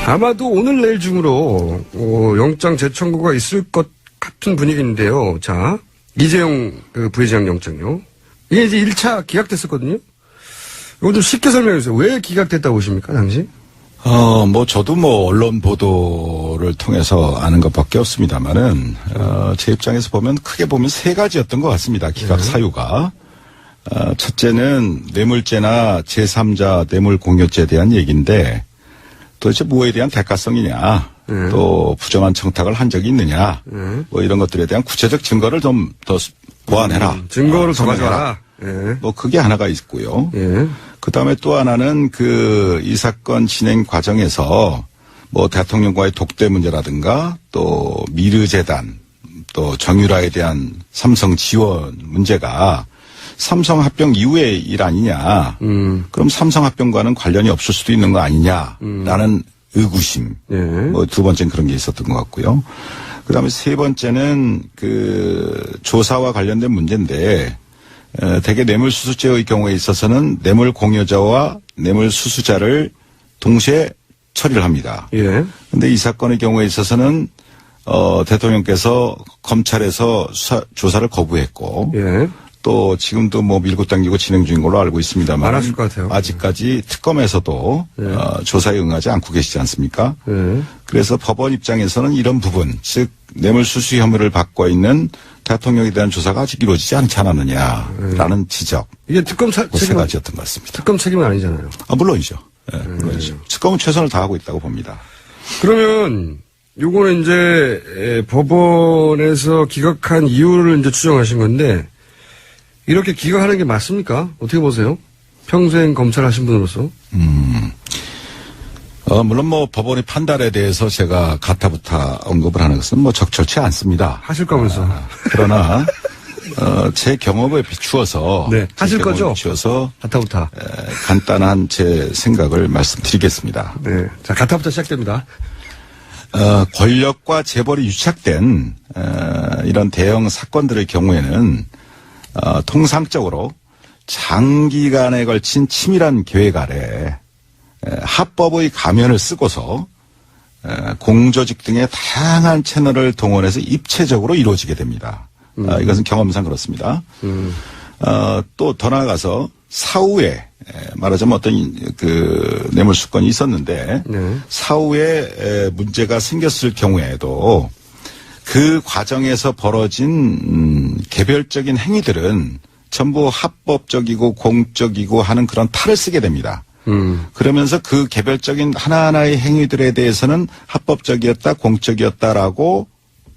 아마도 오늘 내일 중으로 영장 재청구가 있을 것 같은 분위기인데요. 자, 이재용 부회장 영장요. 이게 이제 1차 기각됐었거든요. 이거 좀 쉽게 설명해 주세요. 왜 기각됐다고 보십니까, 당시? 저도 언론 보도를 통해서 아는 것밖에 없습니다만은, 제 입장에서 크게 보면 세 가지였던 것 같습니다. 기각 사유가. 첫째는 뇌물죄나 제3자 뇌물 공여죄에 대한 얘기인데, 도대체 뭐에 대한 대가성이냐, 또 부정한 청탁을 한 적이 있느냐, 이런 것들에 대한 구체적 증거를 좀 더 보완해라. 증거를 더 가져와라. 그게 하나가 있고요. 예. 그 다음에 또 하나는 이 사건 진행 과정에서 대통령과의 독대 문제라든가 또 미르재단 또 정유라에 대한 삼성 지원 문제가 삼성 합병 이후의 일 아니냐. 그럼 삼성 합병과는 관련이 없을 수도 있는 거 아니냐라는 의구심. 예. 두 번째는 그런 게 있었던 것 같고요. 그 다음에 세 번째는 조사와 관련된 문제인데 대개 뇌물수수죄의 경우에 있어서는 뇌물 공여자와 뇌물 수수자를 동시에 처리를 합니다. 예. 근데 이 사건의 경우에 있어서는 대통령께서 검찰에서 조사를 거부했고 예. 또 지금도 밀고 당기고 진행 중인 걸로 알고 있습니다만 안 하실 것 같아요. 아직까지 특검에서도 조사에 응하지 않고 계시지 않습니까? 그래서 법원 입장에서는 이런 부분, 즉 뇌물수수 혐의를 받고 있는 대통령에 대한 조사가 아직 이루어지지 않지 않았느냐라는 지적. 이게 특검 세 가지였던 것 같습니다. 특검 책임은 아니잖아요. 물론이죠. 물론이죠. 특검은 최선을 다하고 있다고 봅니다. 그러면 요거는 이제 법원에서 기각한 이유를 이제 추정하신 건데 이렇게 기각하는 게 맞습니까? 어떻게 보세요? 평생 검찰 하신 분으로서. 물론 법원의 판단에 대해서 제가 가타부타 언급을 하는 것은 적절치 않습니다. 하실 거면서. 그러나 제 경험에 비추어서 네, 하실 거죠? 비추어서 가타부타. 간단한 제 생각을 말씀드리겠습니다. 네, 자 가타부타 시작됩니다. 권력과 재벌이 유착된 이런 대형 사건들의 경우에는 통상적으로 장기간에 걸친 치밀한 계획 아래 합법의 가면을 쓰고서 공조직 등의 다양한 채널을 동원해서 입체적으로 이루어지게 됩니다. 이것은 경험상 그렇습니다. 또 더 나아가서 사후에 말하자면 어떤 뇌물수건이 있었는데 사후에 문제가 생겼을 경우에도 그 과정에서 벌어진 개별적인 행위들은 전부 합법적이고 공적이고 하는 그런 탈을 쓰게 됩니다. 그러면서 그 개별적인 하나하나의 행위들에 대해서는 합법적이었다, 공적이었다라고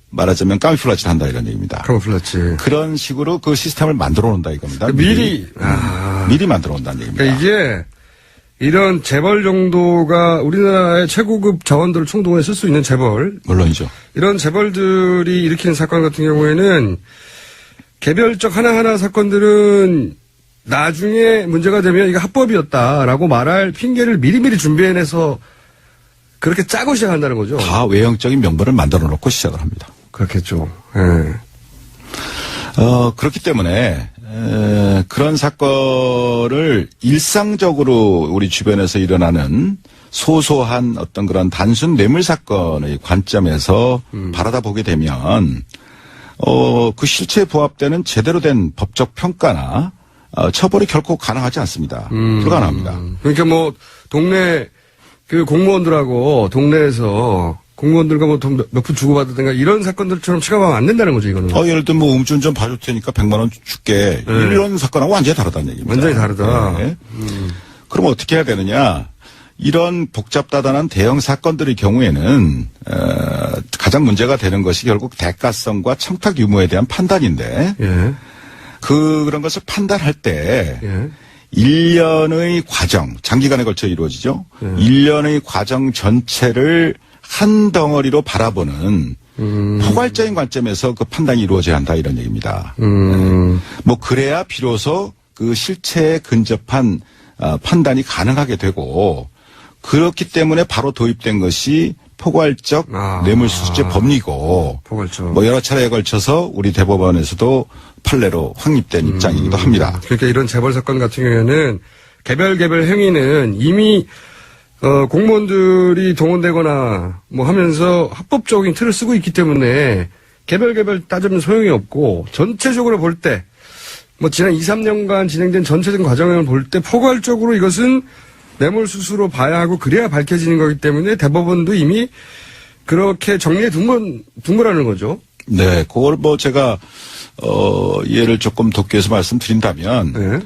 말하자면 까미플라치를 한다 이런 얘기입니다. 까미플라치. 그런 식으로 그 시스템을 만들어 놓는다 이겁니다. 미리 만들어 놓는다는 얘기입니다. 그러니까 이게 이런 재벌 정도가 우리나라의 최고급 자원들을 총동원해 쓸 수 있는 재벌. 물론이죠. 이런 재벌들이 일으키는 사건 같은 경우에는 개별적 하나하나 사건들은 나중에 문제가 되면 이거 합법이었다라고 말할 핑계를 미리미리 준비해내서 그렇게 짜고 시작한다는 거죠. 다 외형적인 명분을 만들어 놓고 시작을 합니다. 그렇겠죠. 예. 그렇기 때문에 그런 사건을 일상적으로 우리 주변에서 일어나는 소소한 어떤 그런 단순 뇌물 사건의 관점에서 바라다 보게 되면 그 실체에 부합되는 제대로 된 법적 평가나 처벌이 결코 가능하지 않습니다. 불가능합니다. 그러니까 동네 공무원들하고 동네에서 공무원들과 돈 몇 푼 주고받았던가 이런 사건들처럼 취급하면 안 된다는 거죠, 이거는. 예를 들면 음주운전 봐줄 테니까 100만 원 줄게. 이런 사건하고 완전히 다르다는 얘기입니다. 완전히 다르다. 네. 그럼 어떻게 해야 되느냐? 이런 복잡다단한 대형 사건들의 경우에는 가장 문제가 되는 것이 결국 대가성과 청탁 유무에 대한 판단인데 예. 그런 것을 판단할 때 예. 1년의 과정, 장기간에 걸쳐 이루어지죠. 1년의 과정 전체를 한 덩어리로 바라보는 포괄적인 관점에서 그 판단이 이루어져야 한다 이런 얘기입니다. 그래야 비로소 그 실체에 근접한 판단이 가능하게 되고 그렇기 때문에 바로 도입된 것이 포괄적 뇌물수수죄 법리고 포괄적. 여러 차례에 걸쳐서 우리 대법원에서도 판례로 확립된 입장이기도 합니다. 그러니까 이런 재벌 사건 같은 경우에는 개별 행위는 이미 공무원들이 동원되거나 뭐 하면서 합법적인 틀을 쓰고 있기 때문에 개별 따지면 소용이 없고 전체적으로 볼 때 뭐 지난 2, 3년간 진행된 전체적인 과정을 볼 때 포괄적으로 이것은 뇌물수수로 봐야 하고 그래야 밝혀지는 거기 때문에 대법원도 이미 그렇게 정리해 둔 거라는 거죠. 네, 그걸 뭐 제가 예를 조금 돕기 위해서 말씀드린다면 네.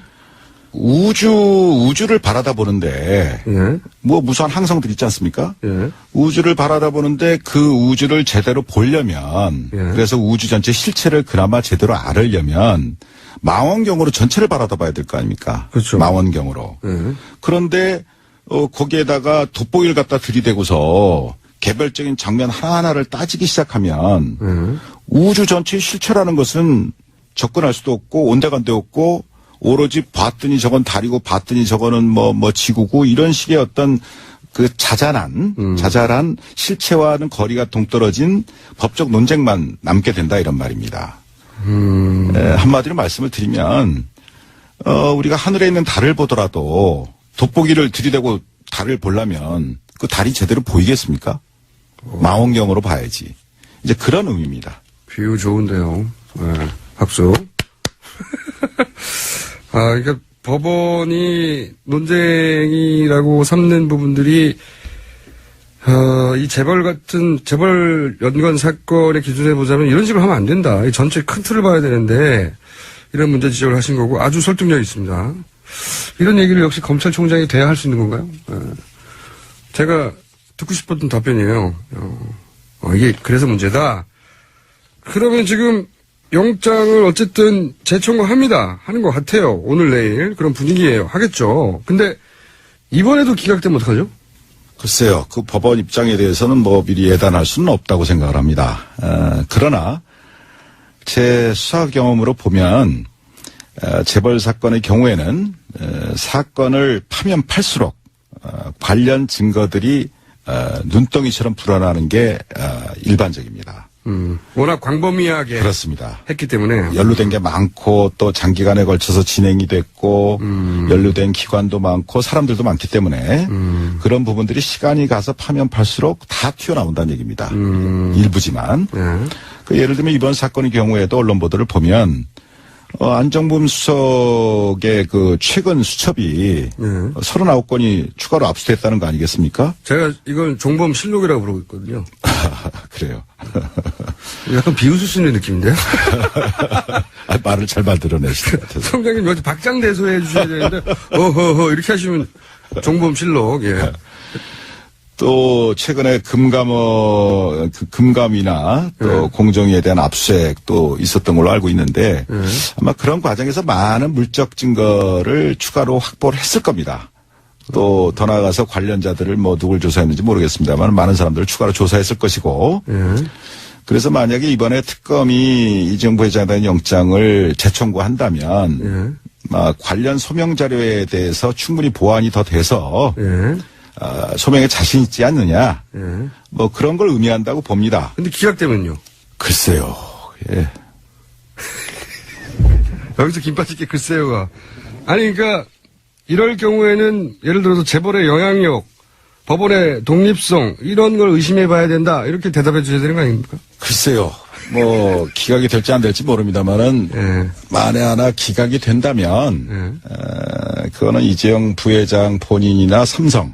우주를 바라다 보는데 예. 뭐 무수한 항성들 있지 않습니까? 예. 우주를 바라다 보는데 그 우주를 제대로 보려면 예. 그래서 우주 전체 실체를 그나마 제대로 알으려면 망원경으로 전체를 바라다 봐야 될 거 아닙니까? 그렇죠. 망원경으로. 예. 그런데 거기에다가 돋보기를 갖다 들이대고서 개별적인 장면 하나하나를 따지기 시작하면 우주 전체의 실체라는 것은 접근할 수도 없고 온데간데 없고 오로지 봤더니 저건 달이고 봤더니 저거는 뭐 지구고 이런 식의 어떤 그 자잘한 실체와는 거리가 동떨어진 법적 논쟁만 남게 된다 이런 말입니다. 한마디로 말씀을 드리면 우리가 하늘에 있는 달을 보더라도 돋보기를 들이대고 달을 보려면 그 달이 제대로 보이겠습니까? 망원경으로 봐야지. 이제 그런 의미입니다. 비유 좋은데요. 네. 박수. 그러니까 법원이 논쟁이라고 삼는 부분들이 이 재벌 연관 사건의 기준에 보자면 이런 식으로 하면 안 된다. 이 전체 큰 틀을 봐야 되는데 이런 문제 지적을 하신 거고 아주 설득력 있습니다. 이런 얘기를 역시 검찰총장이 돼야 할 수 있는 건가요? 제가 듣고 싶었던 답변이에요. 이게 그래서 문제다. 그러면 지금 영장을 어쨌든 재청구합니다. 하는 것 같아요. 오늘 내일 그런 분위기예요. 하겠죠. 근데 이번에도 기각되면 어떡하죠? 글쎄요. 그 법원 입장에 대해서는 뭐 미리 예단할 수는 없다고 생각을 합니다. 그러나 제 수사 경험으로 보면 재벌 사건의 경우에는 사건을 파면 팔수록 관련 증거들이 눈덩이처럼 불어나는 게 일반적입니다. 워낙 광범위하게 그렇습니다. 했기 때문에 연루된 게 많고 또 장기간에 걸쳐서 진행이 됐고 연루된 기관도 많고 사람들도 많기 때문에 그런 부분들이 시간이 가서 파면 팔수록 다 튀어나온다는 얘기입니다. 일부지만 그 예를 들면 이번 사건의 경우에도 언론 보도를 보면 안정범 수석의 그 최근 수첩이 39건이 추가로 압수됐다는 거 아니겠습니까? 제가 이걸 종범 실록이라고 부르고 있거든요. 그래요. 약간 비웃으시는 느낌인데요? 말을 잘 만들어내시는 것 같아서. 총장님 여기 박장대소 해주셔야 되는데 어허허 이렇게 하시면 종범 실록. 예. 또 최근에 금감이나 또 공정위에 대한 압수수색도 있었던 걸로 알고 있는데 아마 그런 과정에서 많은 물적 증거를 추가로 확보를 했을 겁니다. 또 더 나아가서 관련자들을 뭐 누굴 조사했는지 모르겠습니다만 많은 사람들을 추가로 조사했을 것이고 그래서 만약에 이번에 특검이 이정부 회장에 대한 영장을 재청구한다면 관련 소명 자료에 대해서 충분히 보완이 더 돼서 소명에 자신 있지 않느냐. 뭐 그런 걸 의미한다고 봅니다. 근데 기각되면요? 글쎄요. 예. 여기서 김빠지게 글쎄요가. 아니 그러니까 이럴 경우에는 예를 들어서 재벌의 영향력, 법원의 독립성 이런 걸 의심해 봐야 된다. 이렇게 대답해 주셔야 되는 거 아닙니까? 글쎄요. 뭐 기각이 될지 안 될지 모릅니다만은 만에 하나 기각이 된다면 그거는 이재용 부회장 본인이나 삼성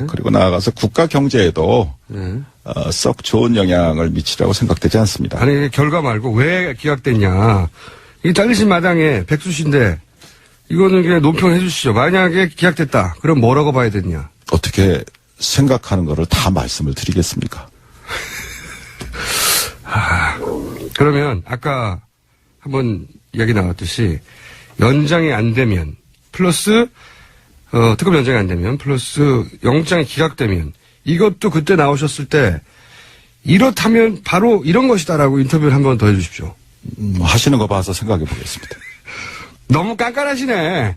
그리고 나아가서 국가 경제에도 썩 좋은 영향을 미치라고 생각되지 않습니다. 아니 결과 말고 왜 기각됐냐. 이게 잘리신 마당에 백수신데 이거는 그냥 논평해 주시죠. 만약에 기각됐다. 그럼 뭐라고 봐야 되냐. 어떻게 생각하는 거를 다 말씀을 드리겠습니까? 그러면 아까 한번 이야기 나왔듯이 연장이 안 되면 플러스 특검 연장이 안 되면 플러스 영장이 기각되면 이것도 그때 나오셨을 때 이렇다면 바로 이런 것이다라고 인터뷰를 한번 더 해주십시오. 하시는 거 봐서 생각해 보겠습니다. 너무 깐깐하시네.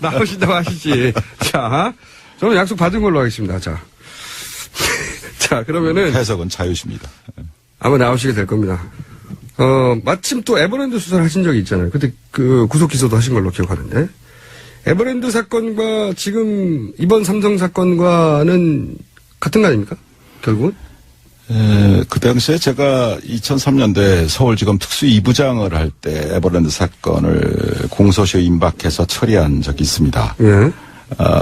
나오신다고 하시지. 자, 저는 약속 받은 걸로 하겠습니다. 자, 그러면은 해석은 자유십니다. 아마 나오시게 될 겁니다. 마침 또 에버랜드 수사를 하신 적이 있잖아요. 그때 그 구속 기소도 하신 걸로 기억하는데 에버랜드 사건과 지금 이번 삼성 사건과는 같은 거 아닙니까? 결국은? 그 당시에 제가 2003년도에 서울지검 특수 2부장을 할 때 에버랜드 사건을 공소시효 임박해서 처리한 적이 있습니다. 예.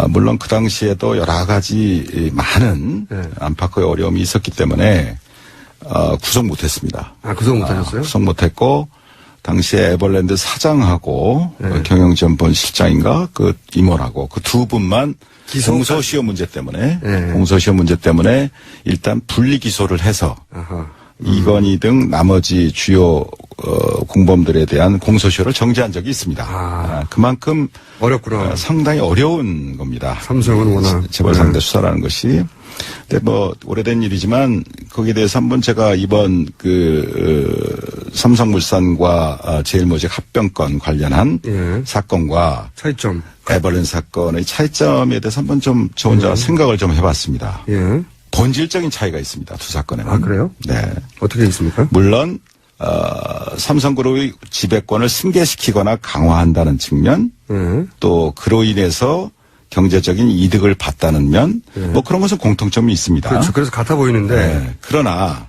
물론 그 당시에도 여러 가지 많은 안팎의 어려움이 있었기 때문에 구속 못했습니다. 구속 못하셨어요? 구속 못했고 당시에 에버랜드 사장하고 경영지원본 실장인가 그 임원하고 그 두 분만 공소시효 문제 때문에 공소시효 문제 때문에 일단 분리 기소를 해서 이건희 등 나머지 주요 공범들에 대한 공소시효를 정지한 적이 있습니다. 그만큼 어렵구나. 상당히 어려운 겁니다. 삼성은 워낙 재벌 상대 수사라는 것이. 근데 뭐 오래된 일이지만 거기에 대해서 한번 제가 이번 삼성물산과 제일모직 합병권 관련한 사건과 차이점. 에버랜드 사건의 차이점에 대해서 한번 좀 저 혼자 생각을 좀 해봤습니다. 예. 본질적인 차이가 있습니다. 두 사건에는. 그래요? 네. 어떻게 있습니까? 물론 삼성그룹의 지배권을 승계시키거나 강화한다는 측면, 또 그로 인해서 경제적인 이득을 봤다는 면, 뭐 그런 것은 공통점이 있습니다. 그렇죠. 그래서 같아 보이는데. 네. 그러나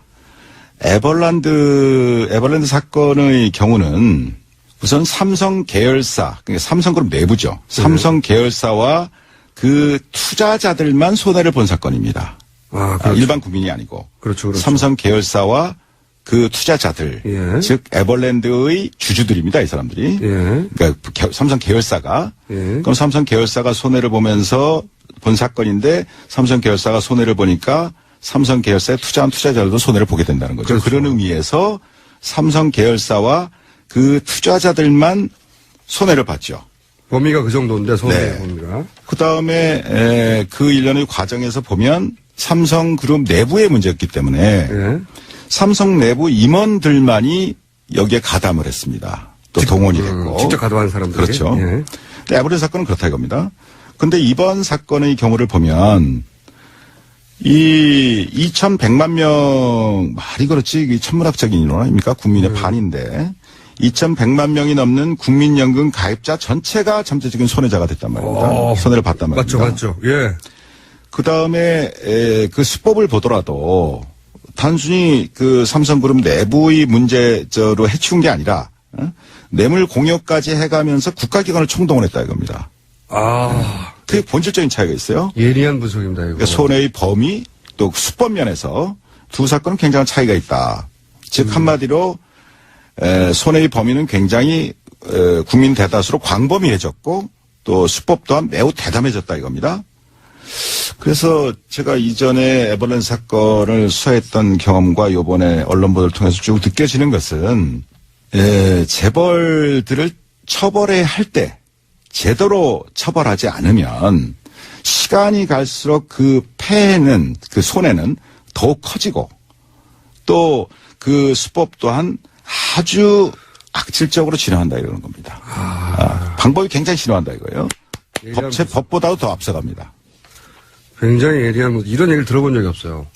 에버랜드 사건의 경우는 우선 삼성 계열사, 그러니까 삼성그룹 내부죠. 삼성 계열사와 그 투자자들만 손해를 본 사건입니다. 그렇죠. 일반 국민이 아니고. 그렇죠. 삼성 계열사와 그 투자자들, 즉 에버랜드의 주주들입니다. 이 사람들이. 그러니까 삼성 계열사가. 그럼 삼성 계열사가 손해를 보면서 본 사건인데 삼성 계열사가 손해를 보니까 삼성 계열사에 투자한 투자자들도 손해를 보게 된다는 거죠. 그렇죠. 그런 의미에서 삼성 계열사와 그 투자자들만 손해를 봤죠. 범위가 그 정도인데 손해 범위가. 그다음에 그 일련의 과정에서 보면 삼성그룹 내부의 문제였기 때문에 삼성 내부 임원들만이 여기에 가담을 했습니다. 또 동원이 됐고. 직접 가담한 사람들. 그렇죠. 근데 에버랜드 사건은 그렇다 이겁니다. 근데 이번 사건의 경우를 보면 이 2,100만 명 말이 그렇지 이게 천문학적인 인원 아닙니까? 국민의 반인데 2,100만 명이 넘는 국민연금 가입자 전체가 잠재적인 손해자가 됐단 말입니다. 손해를 봤단 말입니다. 맞죠. 예. 그 다음에 그 수법을 보더라도 단순히 그 삼성그룹 내부의 문제로 해치운 게 아니라 뇌물 공여까지 해가면서 국가기관을 총동원 했다 이겁니다. 그게 본질적인 차이가 있어요. 예리한 분석입니다. 이거. 그러니까 손해의 범위 또 수법 면에서 두 사건은 굉장한 차이가 있다. 즉 한마디로 손해의 범위는 굉장히 국민 대다수로 광범위해졌고 또 수법 또한 매우 대담해졌다 이겁니다. 그래서 제가 이전에 에버랜드 사건을 수사했던 경험과 이번에 언론 보도를 통해서 쭉 느껴지는 것은 재벌들을 처벌해야 할 때 제대로 처벌하지 않으면 시간이 갈수록 그 폐해는 그 손해는 더욱 커지고 또 그 수법 또한 아주 악질적으로 진화한다 이러는 겁니다. 방법이 굉장히 진화한다 이거예요. 법보다도 더 앞서갑니다. 굉장히 예리한 이런 얘기를 들어본 적이 없어요.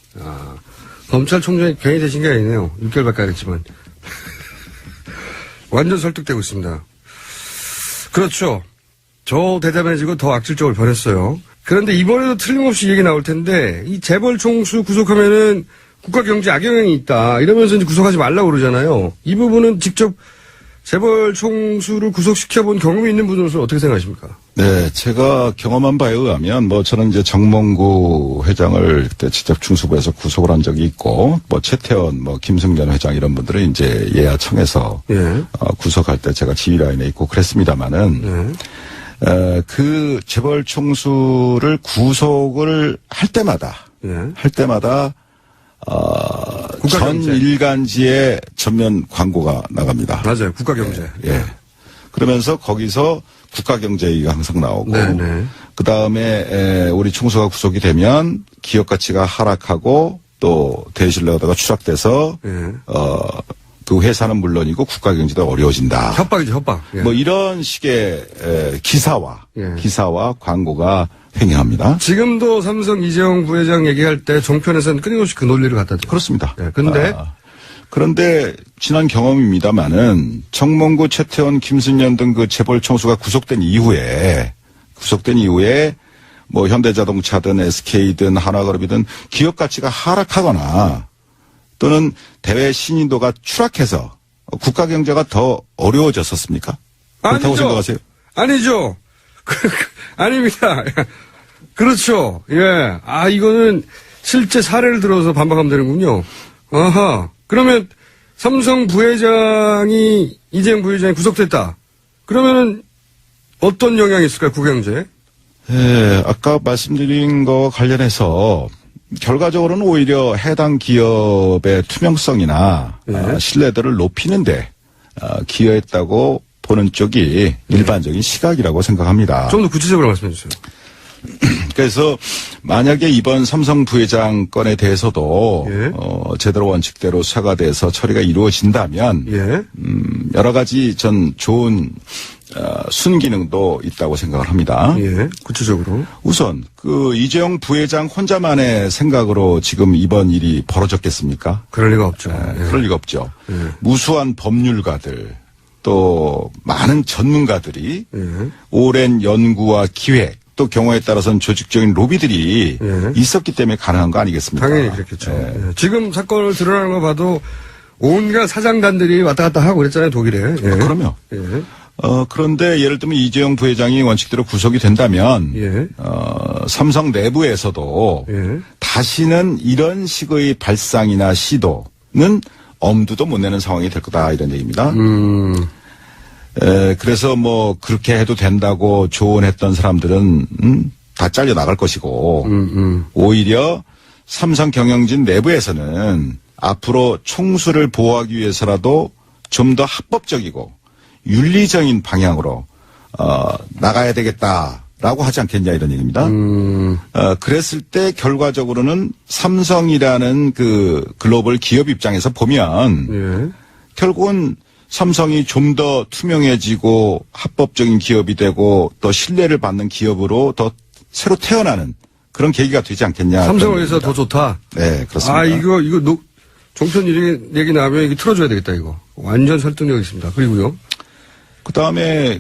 검찰총장이 괜히 되신 게 아니네요. 6개월밖에 안 했지만. 완전 설득되고 있습니다. 그렇죠. 더 대담해지고 더 악질적으로 변했어요. 그런데 이번에도 틀림없이 얘기 나올 텐데 이 재벌 총수 구속하면은 국가 경제 악영향이 있다 이러면서 이제 구속하지 말라고 그러잖아요. 이 부분은 직접 재벌 총수를 구속시켜본 경험이 있는 분으로서 어떻게 생각하십니까? 네, 제가 경험한 바에 의하면 저는 이제 정몽구 회장을 그때 직접 중수부에서 구속을 한 적이 있고 최태원 김승련 회장 이런 분들은 이제 예하청에서 구속할 때 제가 지휘라인에 있고 그랬습니다마는 그 재벌 총수를 구속을 할 때마다 전 일간지에 전면 광고가 나갑니다. 맞아요. 국가경제. 그러면서 거기서 국가경제가 항상 나오고 그 다음에 우리 총수가 구속이 되면 기업 가치가 하락하고 또 대신료가 추락돼서 그 회사는 물론이고 국가경제도 어려워진다. 협박이죠, 협박. 이런 식의 기사와 광고가 횡행합니다. 지금도 삼성 이재용 부회장 얘기할 때 종편에서는 끊임없이 그 논리를 갖다 대요. 그렇습니다. 그런데 지난 경험입니다만은 정몽구, 최태원, 김순년 등 그 재벌 총수가 구속된 이후에 구속된 이후에 뭐 현대자동차든 SK든 한화그룹이든 기업 가치가 하락하거나 또는 대외 신인도가 추락해서 국가 경제가 더 어려워졌었습니까? 그렇다고 아니죠. 생각하세요? 아니죠. 아닙니다. 그렇죠. 예. 아, 이거는 실제 사례를 들어서 반박하면 되는군요. 아하. 그러면 삼성 부회장이, 이재용 부회장이 구속됐다. 그러면은 어떤 영향이 있을까요, 국경제에? 예, 아까 말씀드린 거 관련해서 결과적으로는 오히려 해당 기업의 투명성이나 신뢰도를 높이는데 기여했다고 보는 쪽이 일반적인 시각이라고 생각합니다. 좀 더 구체적으로 말씀해 주세요. 그래서 만약에 이번 삼성 부회장 건에 대해서도 예. 제대로 원칙대로 수사가 돼서 처리가 이루어진다면 예. 여러 가지 전 좋은 순기능도 있다고 생각을 합니다. 예. 구체적으로. 우선 그 이재용 부회장 혼자만의 생각으로 지금 이번 일이 벌어졌겠습니까? 그럴 리가 없죠. 예. 그럴 리가 없죠. 예. 무수한 법률가들 또 많은 전문가들이 예. 오랜 연구와 기획 또 경우에 따라서는 조직적인 로비들이 예. 있었기 때문에 가능한 거 아니겠습니까? 당연히 그렇겠죠. 예. 예. 지금 사건을 드러나는 거 봐도 온갖 사장단들이 왔다 갔다 하고 그랬잖아요, 독일에. 예. 그럼요. 예. 그런데 예를 들면 이재용 부회장이 원칙대로 구속이 된다면 예. 삼성 내부에서도 예. 다시는 이런 식의 발상이나 시도는 엄두도 못 내는 상황이 될 거다 이런 얘기입니다. 그래서 뭐 그렇게 해도 된다고 조언했던 사람들은 다 잘려 나갈 것이고 오히려 삼성 경영진 내부에서는 앞으로 총수를 보호하기 위해서라도 좀 더 합법적이고 윤리적인 방향으로 나가야 되겠다라고 하지 않겠냐 이런 얘기입니다. 그랬을 때 결과적으로는 삼성이라는 그 글로벌 기업 입장에서 보면 예. 결국은 삼성이 좀 더 투명해지고 합법적인 기업이 되고 또 신뢰를 받는 기업으로 더 새로 태어나는 그런 계기가 되지 않겠냐. 삼성을 위해서 더 좋다. 네, 그렇습니다. 아, 이거, 종편 얘기 나오면 이거 틀어줘야 되겠다, 이거. 완전 설득력 있습니다. 그리고요. 그 다음에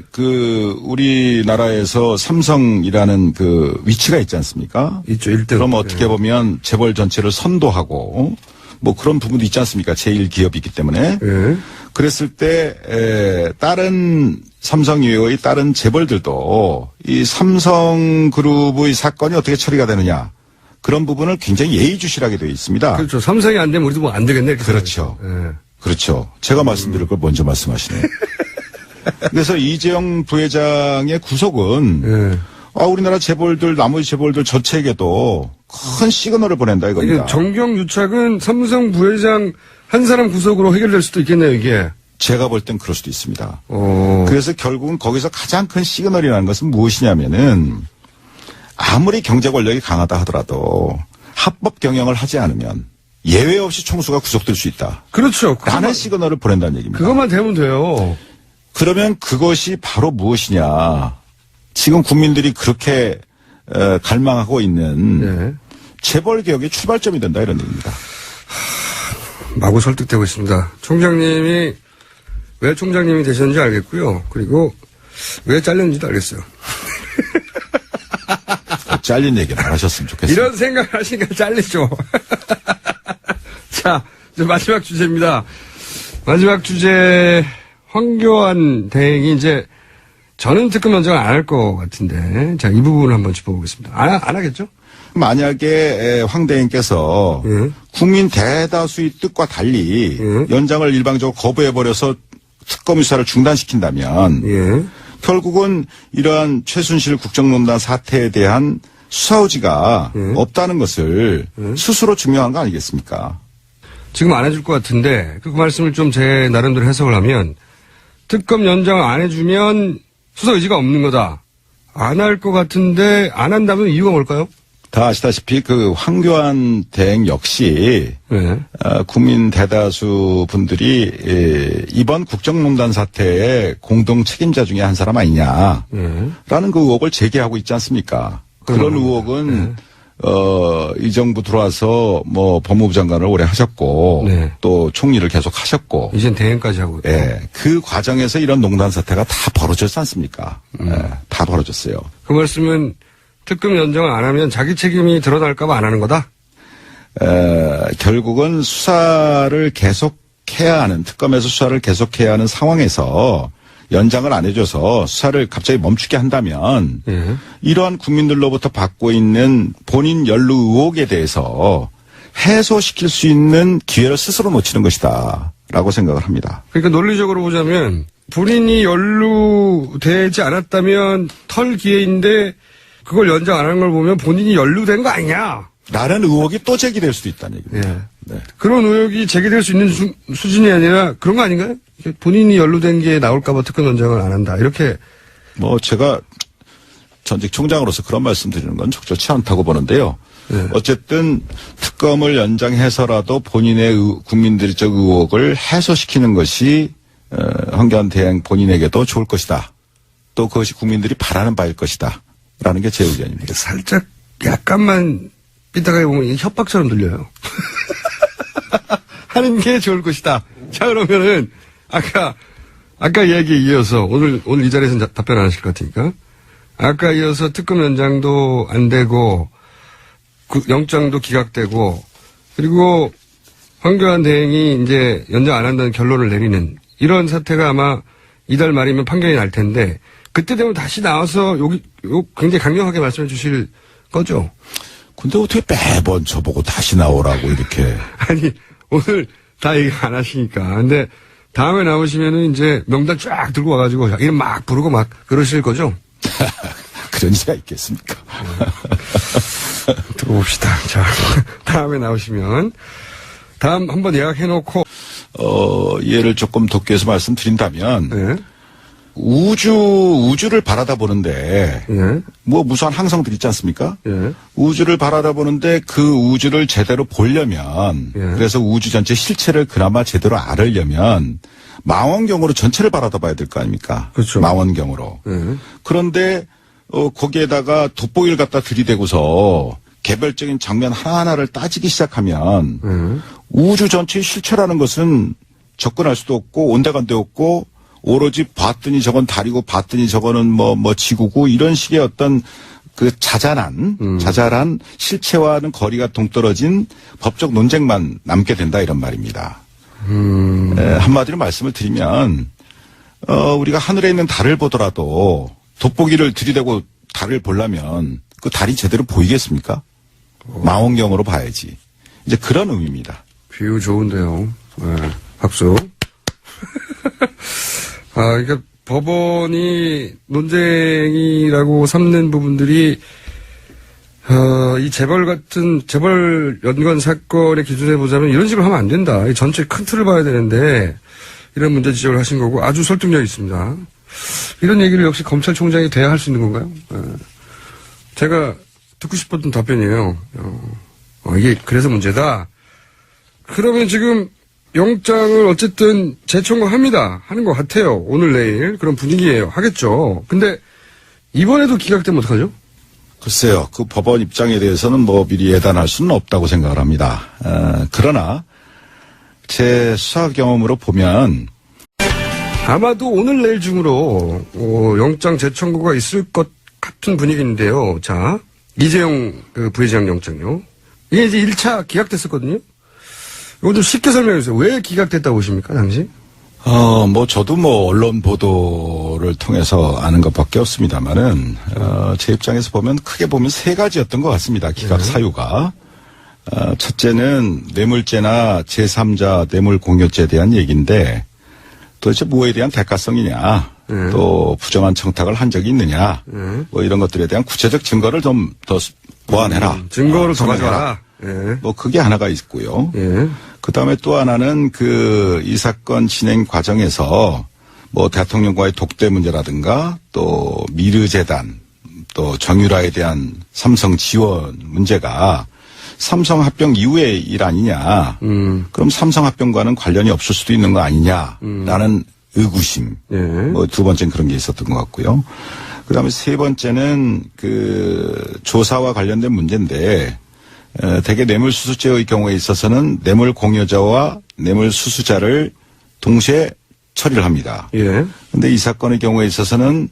우리나라에서 삼성이라는 그 위치가 있지 않습니까? 있죠, 1등. 그럼 어떻게 보면 재벌 전체를 선도하고 뭐 그런 부분도 있지 않습니까? 제1기업이기 때문에. 예. 그랬을 때 다른 삼성 이외의 다른 재벌들도 이 삼성그룹의 사건이 어떻게 처리가 되느냐 그런 부분을 굉장히 예의주시하게 되어 있습니다. 그렇죠. 삼성이 안 되면 우리도 뭐 안 되겠네. 이렇게 그렇죠. 생각하죠. 예. 그렇죠. 제가 말씀드릴 걸 먼저 말씀하시네요. 그래서 이재용 부회장의 구속은 예. 우리나라 재벌들 나머지 재벌들 전체에게도 큰 시그널을 보낸다 이겁니다. 이게 정경유착은 삼성 부회장 한 사람 구속으로 해결될 수도 있겠네요, 이게. 제가 볼 땐 그럴 수도 있습니다. 어. 그래서 결국은 거기서 가장 큰 시그널이라는 것은 무엇이냐면은 아무리 경제 권력이 강하다 하더라도 합법 경영을 하지 않으면 예외 없이 총수가 구속될 수 있다. 그렇죠. 라는 시그널을 보낸다는 얘기입니다. 그것만 되면 돼요. 그러면 그것이 바로 무엇이냐. 지금 국민들이 그렇게 갈망하고 있는 예. 재벌 개혁의 출발점이 된다 이런 얘기입니다. 마구 설득되고 있습니다. 총장님이 왜 총장님이 되셨는지 알겠고요. 그리고 왜 잘렸는지도 알겠어요. 잘린 얘기를 안 하셨으면 좋겠어요. 이런 생각을 하시니까 잘리죠. 자, 이제 마지막 주제입니다. 마지막 주제, 황교안 대행이 이제 저는 특검 연장을 안 할 것 같은데, 자, 이 부분을 한번 짚어보겠습니다. 안 하겠죠? 만약에 황 대행께서 예. 국민 대다수의 뜻과 달리 연장을 일방적으로 거부해버려서 특검 수사를 중단시킨다면 예. 결국은 이러한 최순실 국정농단 사태에 대한 수사 의지가 없다는 것을 스스로 증명한 거 아니겠습니까? 지금 안 해줄 것 같은데, 그 말씀을 좀 제 나름대로 해석을 하면, 특검 연장 안 해주면 수사 의지가 없는 거다. 안 할 것 같은데, 안 한다면 이유가 뭘까요? 다 아시다시피 그 황교안 대행 역시 네. 국민 대다수 분들이 이번 국정농단 사태의 공동 책임자 중에 한 사람 아니냐라는 그 의혹을 제기하고 있지 않습니까? 그런 의혹은 이 정부 들어와서 뭐 법무부 장관을 오래 하셨고 네. 또 총리를 계속 하셨고 이젠 대행까지 하고. 예, 그 과정에서 이런 농단 사태가 다 벌어졌지 않습니까? 예, 다 벌어졌어요. 그 말씀은 특검 연정을 안 하면 자기 책임이 드러날까봐 안 하는 거다? 결국은 수사를 계속해야 하는, 특검에서 수사를 계속해야 하는 상황에서 연장을 안 해줘서 수사를 갑자기 멈추게 한다면 예. 이러한 국민들로부터 받고 있는 본인 연루 의혹에 대해서 해소시킬 수 있는 기회를 스스로 놓치는 것이다 라고 생각을 합니다. 그러니까 논리적으로 보자면 본인이 연루되지 않았다면 털 기회인데 그걸 연장 안 하는 걸 보면 본인이 연루된 거 아니냐? 라는 의혹이 또 제기될 수도 있다는 얘기입니다. 예. 네. 그런 의혹이 제기될 수 있는 수준이 아니라 그런 거 아닌가요? 본인이 연루된 게 나올까봐 특검 연장을 안 한다. 이렇게. 뭐 제가 전직 총장으로서 그런 말씀 드리는 건 적절치 않다고 보는데요. 네. 어쨌든 특검을 연장해서라도 본인의 국민들적 의혹을 해소시키는 것이 황교안 대행 본인에게도 좋을 것이다. 또 그것이 국민들이 바라는 바일 것이다. 라는 게 제 의견입니다. 살짝 약간만 삐딱하게 보면 이게 협박처럼 들려요. 하는 게 좋을 것이다. 자, 그러면은 아까 얘기에 이어서 오늘 이 자리에서는 답변 안 하실 것 같으니까 아까 이어서 특검 연장도 안 되고 영장도 기각되고 그리고 황교안 대행이 이제 연장 안 한다는 결론을 내리는 이런 사태가 아마 이달 말이면 판결이 날 텐데 그때 되면 다시 나와서 요 굉장히 강력하게 말씀해 주실 거죠? 근데 어떻게 매번 저보고 다시 나오라고 이렇게. 아니, 오늘 다 얘기 안 하시니까. 근데 다음에 나오시면은 이제 명단 쫙 들고 와가지고 이름 막 부르고 막 그러실 거죠? 그런 일이 있겠습니까? 들어봅시다. 자, 다음에 나오시면 다음 한번 예약해놓고 예를 조금 돕기위해서 말씀드린다면 네. 우주를 바라다 보는데 예. 뭐 무수한 항성들 있지 않습니까? 예. 우주를 바라다 보는데 그 우주를 제대로 보려면 예. 그래서 우주 전체 실체를 그나마 제대로 알으려면 망원경으로 전체를 바라다 봐야 될 거 아닙니까? 그렇죠. 망원경으로. 예. 그런데 거기에다가 돋보기를 갖다 들이대고서 개별적인 장면 하나하나를 따지기 시작하면 우주 전체의 실체라는 것은 접근할 수도 없고 온데간데 없고 오로지 봤더니 저건 달이고 봤더니 저거는 뭐 지구고 이런 식의 어떤 그 자잘한 실체와는 거리가 동떨어진 법적 논쟁만 남게 된다 이런 말입니다. 한마디로 말씀을 드리면 우리가 하늘에 있는 달을 보더라도 돋보기를 들이대고 달을 보려면 그 달이 제대로 보이겠습니까? 망원경으로 봐야지. 이제 그런 의미입니다. 비유 좋은데요. 네. 박수. 그러니까 법원이 논쟁이라고 삼는 부분들이 이 재벌 연관 사건의 기준에 보자면 이런 식으로 하면 안 된다. 이 전체 큰 틀을 봐야 되는데 이런 문제 지적을 하신 거고 아주 설득력 있습니다. 이런 얘기를 역시 검찰총장이 돼야 할 수 있는 건가요? 제가 듣고 싶었던 답변이에요. 이게 그래서 문제다. 그러면 지금 영장을 어쨌든 재청구합니다. 하는 것 같아요. 오늘 내일 그런 분위기예요. 하겠죠. 근데 이번에도 기각되면 어떡하죠? 글쎄요. 그 법원 입장에 대해서는 뭐 미리 예단할 수는 없다고 생각을 합니다. 그러나 제 수사 경험으로 보면 아마도 오늘 내일 중으로 영장 재청구가 있을 것 같은 분위기인데요. 자, 이재용 그 부회장 영장요. 이게 이제 1차 기각됐었거든요. 이거 좀 쉽게 설명해 주세요. 왜 기각됐다고 보십니까, 당시? 저도 언론 보도를 통해서 아는 것밖에 없습니다만은, 제 입장에서 크게 보면 세 가지였던 것 같습니다. 기각 사유가. 첫째는 뇌물죄나 제3자 뇌물 공여죄에 대한 얘기인데, 도대체 뭐에 대한 대가성이냐, 또 부정한 청탁을 한 적이 있느냐, 뭐 이런 것들에 대한 구체적 증거를 좀 더 보완해라. 증거를 더 가져와라. 예. 그게 하나가 있고요. 예. 그 다음에 또 하나는 이 사건 진행 과정에서 대통령과의 독대 문제라든가 또 미르재단 또 정유라에 대한 삼성 지원 문제가 삼성 합병 이후의 일 아니냐. 그럼 삼성 합병과는 관련이 없을 수도 있는 거 아니냐라는 의구심. 예. 두 번째는 그런 게 있었던 것 같고요. 그다음에 세 번째는 그 조사와 관련된 문제인데 대개 뇌물수수죄의 경우에 있어서는 뇌물 공여자와 뇌물 수수자를 동시에 처리를 합니다. 예. 근데 이 사건의 경우에 있어서는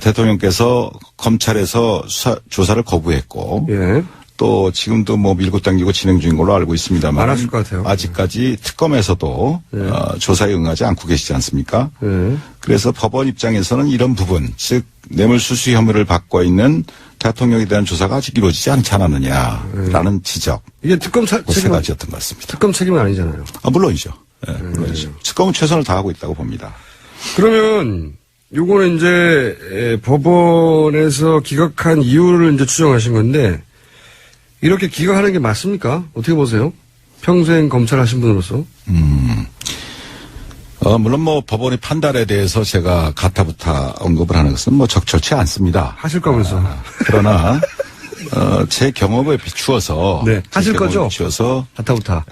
대통령께서 검찰에서 조사를 거부했고 예. 또 지금도 뭐 밀고 당기고 진행 중인 걸로 알고 있습니다만 안 하실 것 같아요. 아직까지 특검에서도 조사에 응하지 않고 계시지 않습니까? 예. 그래서 법원 입장에서는 이런 부분, 즉 뇌물수수 혐의를 받고 있는 대통령에 대한 조사가 아직 이루어지지 않지 않았느냐라는 지적. 이게 특검 그 세 책임, 가지였던 것 같습니다. 특검 책임은 아니잖아요. 물론이죠. 예, 물론이죠. 특검은 최선을 다하고 있다고 봅니다. 그러면 요거는 이제 법원에서 기각한 이유를 이제 추정하신 건데 이렇게 기각하는 게 맞습니까? 어떻게 보세요? 평생 검찰 하신 분으로서. 물론 뭐 법원의 판단에 대해서 제가 가타부타 언급을 하는 것은 뭐 적절치 않습니다. 하실 거면서. 그러나 제 경험에 비추어서 네, 하실 거죠? 비추어서 가타부타.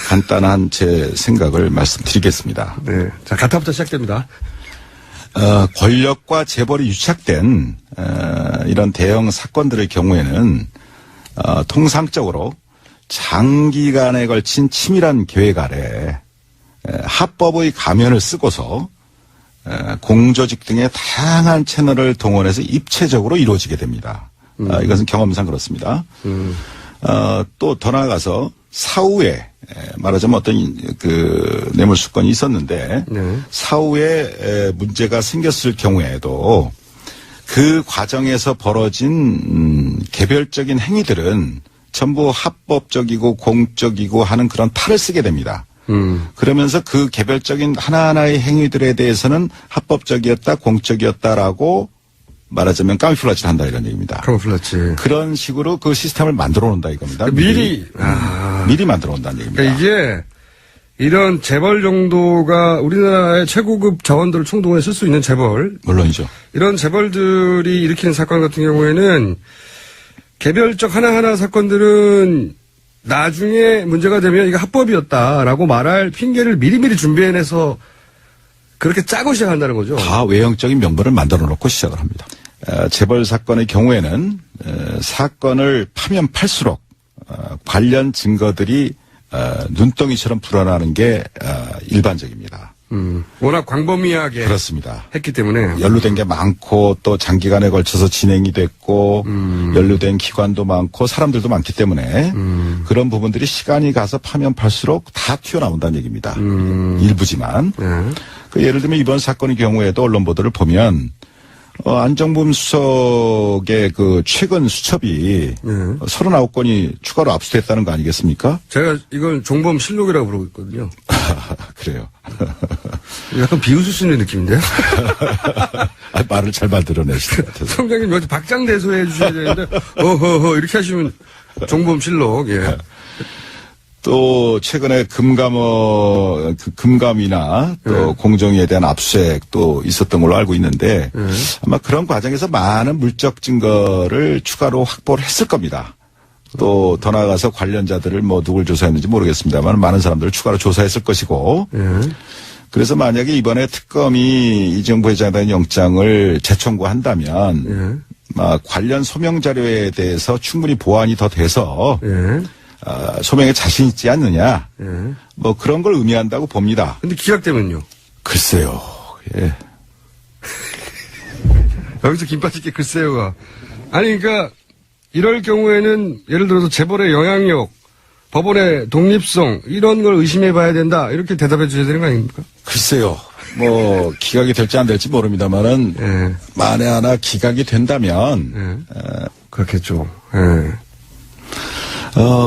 간단한 제 생각을 말씀드리겠습니다. 네. 자, 가타부터 시작됩니다. 권력과 재벌이 유착된 이런 대형 사건들의 경우에는 통상적으로 장기간에 걸친 치밀한 계획 아래 합법의 가면을 쓰고서 공조직 등의 다양한 채널을 동원해서 입체적으로 이루어지게 됩니다. 이것은 경험상 그렇습니다. 또 더 나아가서 사후에 말하자면 어떤 그 뇌물수건이 있었는데 네. 사후에 문제가 생겼을 경우에도 그 과정에서 벌어진 개별적인 행위들은 전부 합법적이고 공적이고 하는 그런 탈을 쓰게 됩니다. 그러면서 그 개별적인 하나하나의 행위들에 대해서는 합법적이었다, 공적이었다라고 말하자면 까미플라치를 한다 이런 얘기입니다. 카모플라치. 그런 식으로 그 시스템을 만들어 놓는다 이겁니다. 미리 만들어 놓는다는 얘기입니다. 그러니까 이게 이런 재벌 정도가 우리나라의 최고급 자원들을 총동원해 쓸 수 있는 재벌. 물론이죠. 이런 재벌들이 일으키는 사건 같은 경우에는 개별적 하나하나 사건들은 나중에 문제가 되면 이게 합법이었다라고 말할 핑계를 미리미리 준비해내서 그렇게 짜고 시작한다는 거죠. 다 외형적인 명분을 만들어 놓고 시작을 합니다. 재벌 사건의 경우에는 사건을 파면 팔수록 관련 증거들이 눈덩이처럼 불어나는 게 일반적입니다. 워낙 광범위하게 그렇습니다. 했기 때문에 연루된 게 많고 또 장기간에 걸쳐서 진행이 됐고 연루된 기관도 많고 사람들도 많기 때문에 그런 부분들이 시간이 가서 파면 팔수록 다 튀어나온다는 얘기입니다. 일부지만. 네. 그 예를 들면 이번 사건의 경우에도 언론 보도를 보면 안정범 수석의 그 최근 수첩이 39건이 추가로 압수됐다는 거 아니겠습니까? 제가 이걸 종범 실록이라고 부르고 있거든요. 그래요. 약간 비웃을 수 있는 느낌인데요. 말을 잘 만들어내시는 것 같아서. 성장님 여기 박장대소 해주셔야 되는데 어허허 이렇게 하시면 종범 실록. 예. 또 최근에 금감이나 또 공정위에 대한 압수수색도 있었던 걸로 알고 있는데 아마 그런 과정에서 많은 물적 증거를 추가로 확보를 했을 겁니다. 또 더 나아가서 관련자들을 뭐 누굴 조사했는지 모르겠습니다만 많은 사람들을 추가로 조사했을 것이고 그래서 만약에 이번에 특검이 이정부 회장에 대한 영장을 재청구한다면 관련 소명 자료에 대해서 충분히 보완이 더 돼서 소명에 자신 있지 않느냐 뭐 그런 걸 의미한다고 봅니다. 근데 기각되면요? 글쎄요. 예. 여기서 김 빠질게 글쎄요가. 아니 그러니까 이럴 경우에는 예를 들어서 재벌의 영향력, 법원의 독립성 이런 걸 의심해 봐야 된다 이렇게 대답해 주셔야 되는 거 아닙니까? 글쎄요. 뭐 기각이 될지 안 될지 모릅니다만은 만에 하나 기각이 된다면 그렇겠죠.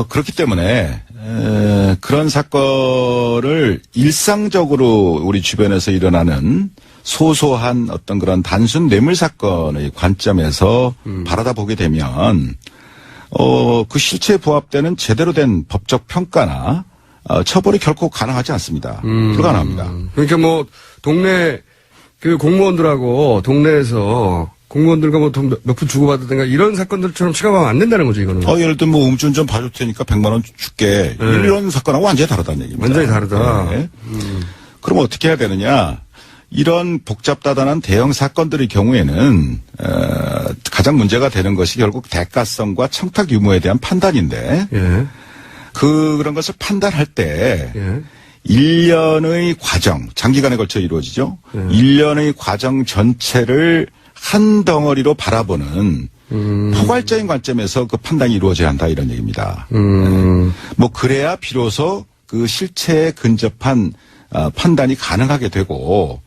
그렇기 때문에 그런 사건을 일상적으로 우리 주변에서 일어나는 소소한 어떤 그런 단순 뇌물 사건의 관점에서 바라다 보게 되면 그 실체에 부합되는 제대로 된 법적 평가나 처벌이 결코 가능하지 않습니다. 불가능합니다. 그러니까 뭐 동네 그 공무원들하고 동네에서 공무원들과 뭐 돈 몇 푼 주고받았던가 이런 사건들처럼 취급하면 안 된다는 거죠, 이거는. 예를 들면 뭐 음주운전 봐줄 테니까 100만 원 줄게. 이런 사건하고 완전히 다르다는 얘기입니다. 완전히 다르다. 네. 그럼 어떻게 해야 되느냐. 이런 복잡다단한 대형 사건들의 경우에는 가장 문제가 되는 것이 결국 대가성과 청탁 유무에 대한 판단인데 예. 그런 것을 판단할 때 예. 1년의 과정, 장기간에 걸쳐 이루어지죠. 1년의 과정 전체를 한 덩어리로 바라보는 포괄적인 관점에서 그 판단이 이루어져야 한다 이런 얘기입니다. 뭐 그래야 비로소 그 실체에 근접한 판단이 가능하게 되고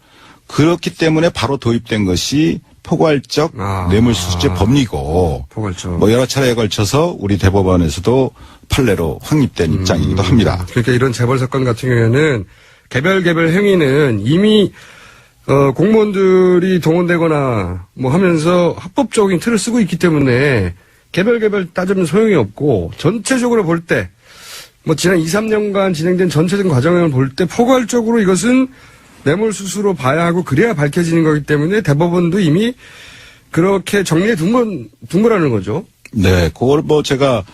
그렇기 때문에 바로 도입된 것이 포괄적 뇌물수수죄 법리고 포괄적. 뭐 여러 차례에 걸쳐서 우리 대법원에서도 판례로 확립된 입장이기도 합니다. 그러니까 이런 재벌 사건 같은 경우에는 개별 행위는 이미 공무원들이 동원되거나 뭐 하면서 합법적인 틀을 쓰고 있기 때문에 개별 따지면 소용이 없고 전체적으로 볼 때 뭐 지난 2, 3년간 진행된 전체적인 과정을 볼 때 포괄적으로 이것은 뇌물수수로 봐야 하고 그래야 밝혀지는 거기 때문에 대법원도 이미 그렇게 정리해 둔 거라는 거죠. 네, 그걸 뭐 제가